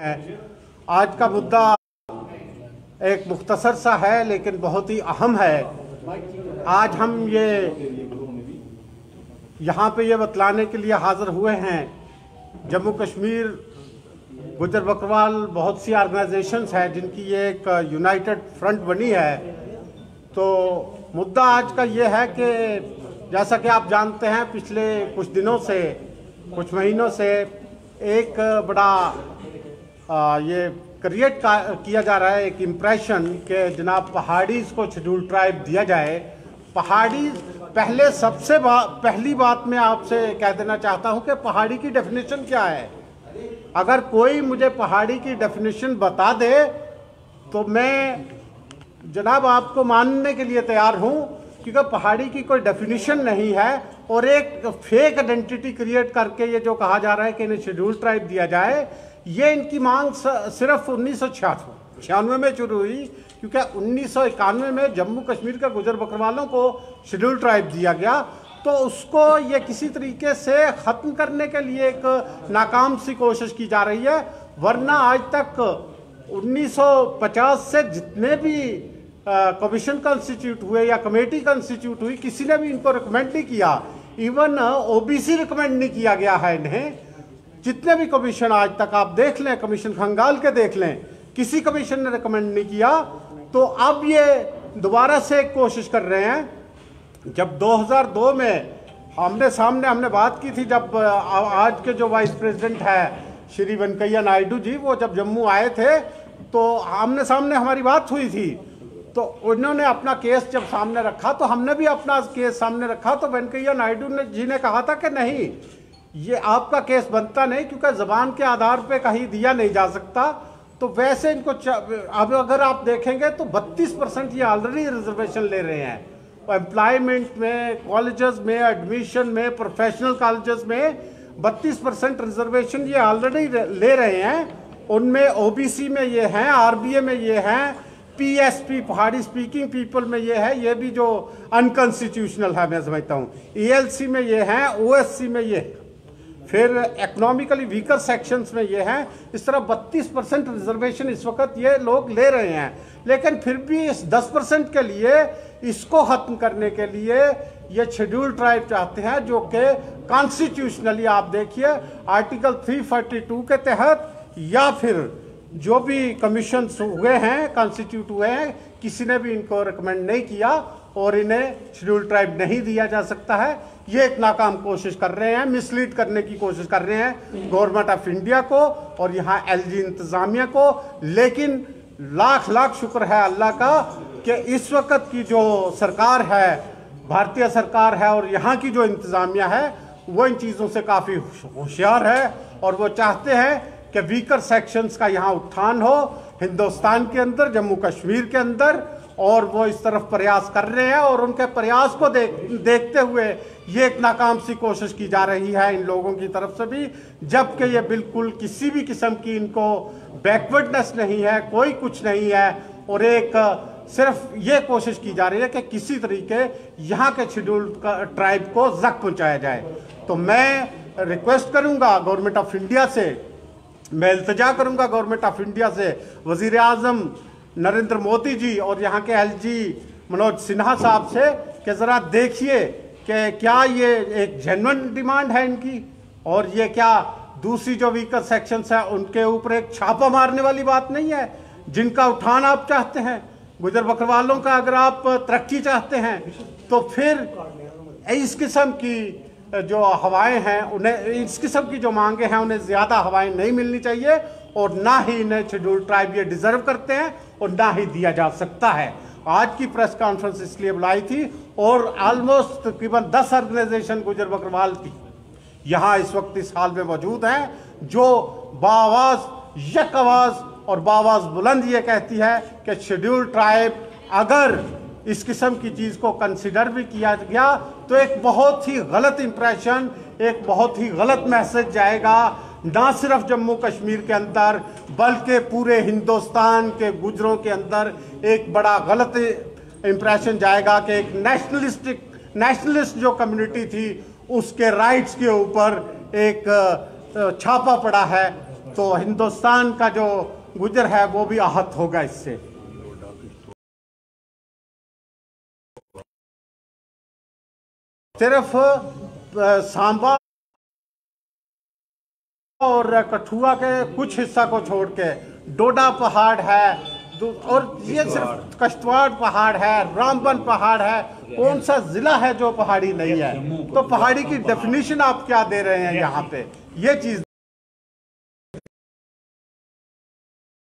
आज का मुद्दा एक मुख्तसर सा है लेकिन बहुत ही अहम है। आज हम यहाँ पे ये बतलाने के लिए हाज़िर हुए हैं, जम्मू कश्मीर गुजर बकरवाल बहुत सी ऑर्गेनाइजेशंस हैं जिनकी ये एक यूनाइटेड फ्रंट बनी है। तो मुद्दा आज का ये है कि जैसा कि आप जानते हैं, पिछले कुछ दिनों से, कुछ महीनों से एक बड़ा ये क्रिएट किया जा रहा है, एक इम्प्रेशन कि जनाब पहाड़ीज़ को शेड्यूल ट्राइब दिया जाए। पहाड़ी पहले सबसे पहली बात मैं आपसे कह देना चाहता हूं कि पहाड़ी की डेफिनेशन क्या है। अगर कोई मुझे पहाड़ी की डेफिनेशन बता दे तो मैं जनाब आपको मानने के लिए तैयार हूं, क्योंकि पहाड़ी की कोई डेफिनेशन नहीं है और एक फेक आइडेंटिटी क्रिएट करके ये जो कहा जा रहा है कि इन्हें शेड्यूल ट्राइब दिया जाए, ये इनकी मांग सिर्फ 1996 में शुरू हुई, क्योंकि 1991 में जम्मू कश्मीर के गुजर बकरवालों को शेड्यूल ट्राइब दिया गया। तो उसको ये किसी तरीके से ख़त्म करने के लिए एक नाकाम सी कोशिश की जा रही है। वरना आज तक 1950 से जितने भी कमीशन कंस्टिट्यूट हुए या कमेटी कंस्टिट्यूट हुई, किसी ने भी इनको रिकमेंड नहीं किया। इवन ओबीसी रिकमेंड नहीं किया गया है इन्हें। जितने भी कमीशन आज तक आप देख लें, कमीशन खंगाल के देख लें, किसी कमीशन ने रिकमेंड नहीं किया। तो अब ये दोबारा से एक कोशिश कर रहे हैं। जब 2002 में हमने बात की थी, जब आज के जो वाइस प्रेसिडेंट है श्री वेंकैया नायडू जी, वो जब जम्मू आए थे तो आमने सामने हमारी बात हुई थी। तो उन्होंने अपना केस जब सामने रखा तो हमने भी अपना केस सामने रखा। तो वेंकैया नायडू जी ने कहा था कि नहीं, ये आपका केस बनता नहीं, क्योंकि ज़बान के आधार पे कहीं दिया नहीं जा सकता। तो वैसे इनको अब अगर आप देखेंगे तो 32% ये ऑलरेडी रिजर्वेशन ले रहे हैं। एम्प्लॉयमेंट में, कॉलेजेस में, एडमिशन में, प्रोफेशनल कॉलेजेस में 32% रिजर्वेशन ये ऑलरेडी ले रहे हैं। उनमें ओबीसी में ये हैं, आरबीए में ये हैं, पीएसपी पहाड़ी स्पीकिंग पीपल में ये है, ये भी जो अनकॉन्स्टिट्यूशनल है मैं समझता हूँ, ईएलसी में ये हैं, ओएससी में ये, फिर इकोनॉमिकली वीकर सेक्शंस में ये हैं। इस तरह 32% रिजर्वेशन इस वक्त ये लोग ले रहे हैं। लेकिन फिर भी इस 10% के लिए, इसको ख़त्म करने के लिए ये शेड्यूल ट्राइब चाहते हैं, जो कि कॉन्स्टिट्यूशनली आप देखिए आर्टिकल 342 के तहत या फिर जो भी कमीशन हुए हैं, कॉन्स्टिट्यूट हुए हैं, किसी ने भी इनको रिकमेंड नहीं किया और इन्हें शेड्यूल ट्राइब नहीं दिया जा सकता है। ये एक नाकाम कोशिश कर रहे हैं, मिसलीड करने की कोशिश कर रहे हैं गवर्नमेंट ऑफ इंडिया को और यहाँ एलजी इंतज़ामिया को। लेकिन लाख लाख शुक्र है अल्लाह का कि इस वक्त की जो सरकार है, भारतीय सरकार है, और यहाँ की जो इंतज़ामिया है वो इन चीज़ों से काफ़ी होशियार है और वो चाहते हैं कि वीकर सेक्शंस का यहाँ उत्थान हो हिंदुस्तान के अंदर, जम्मू कश्मीर के अंदर, और वो इस तरफ प्रयास कर रहे हैं। और उनके प्रयास को देखते हुए ये एक नाकाम सी कोशिश की जा रही है इन लोगों की तरफ से भी, जबकि ये बिल्कुल किसी भी किस्म की इनको बैकवर्डनेस नहीं है, कोई कुछ नहीं है। और एक सिर्फ ये कोशिश की जा रही है कि किसी तरीके यहाँ के शेड्यूल ट्राइब को ज़ख्म पहुँचाया जाए। तो मैं रिक्वेस्ट करूँगा गवर्नमेंट ऑफ इंडिया से, मैं इल्तिजा करूँगा गवर्नमेंट ऑफ इंडिया से, वज़ीर आज़म नरेंद्र मोदी जी और यहाँ के एलजी मनोज सिन्हा साहब से, कि ज़रा देखिए कि क्या ये एक जेन्युइन डिमांड है इनकी, और ये क्या दूसरी जो वीकर सेक्शंस है उनके ऊपर एक छापा मारने वाली बात नहीं है, जिनका उठान आप चाहते हैं। गुजर बकरवालों का अगर आप तरक्की चाहते हैं तो फिर इस किस्म की जो हवाएं हैं उन्हें, इस किस्म की जो मांगे हैं उन्हें ज़्यादा हवाएं नहीं मिलनी चाहिए, और ना ही इन्हें शेड्यूल ट्राइब ये डिज़र्व करते हैं और ना ही दिया जा सकता है। आज की प्रेस कॉन्फ्रेंस इसलिए बुलाई थी, और ऑलमोस्ट तकरीबन 10 ऑर्गेनाइजेशन गुजर बकरवाल की यहाँ इस वक्त इस हाल में मौजूद हैं, जो बाआवाज़, यक आवाज़ और बाआवाज़ बुलंद ये कहती है कि शेड्यूल ट्राइब अगर इस किस्म की चीज़ को कंसिडर भी किया गया तो एक बहुत ही गलत इंप्रेशन, एक बहुत ही गलत मैसेज जाएगा, ना सिर्फ जम्मू कश्मीर के अंदर बल्कि पूरे हिंदुस्तान के गुजरों के अंदर एक बड़ा गलत इंप्रेशन जाएगा कि एक नेशनलिस्ट जो कम्युनिटी थी उसके राइट्स के ऊपर एक छापा पड़ा है। तो हिंदुस्तान का जो गुजर है वो भी आहत होगा इससे। सिर्फ सांबा और कठुआ के कुछ हिस्सा को छोड़ के डोडा पहाड़ है, और ये सिर्फ कश्तवाड़ पहाड़ है, रामबन पहाड़ है, कौन सा जिला है जो पहाड़ी नहीं है? तो पहाड़ी की डेफिनेशन आप क्या दे रहे हैं यहाँ पे, ये चीज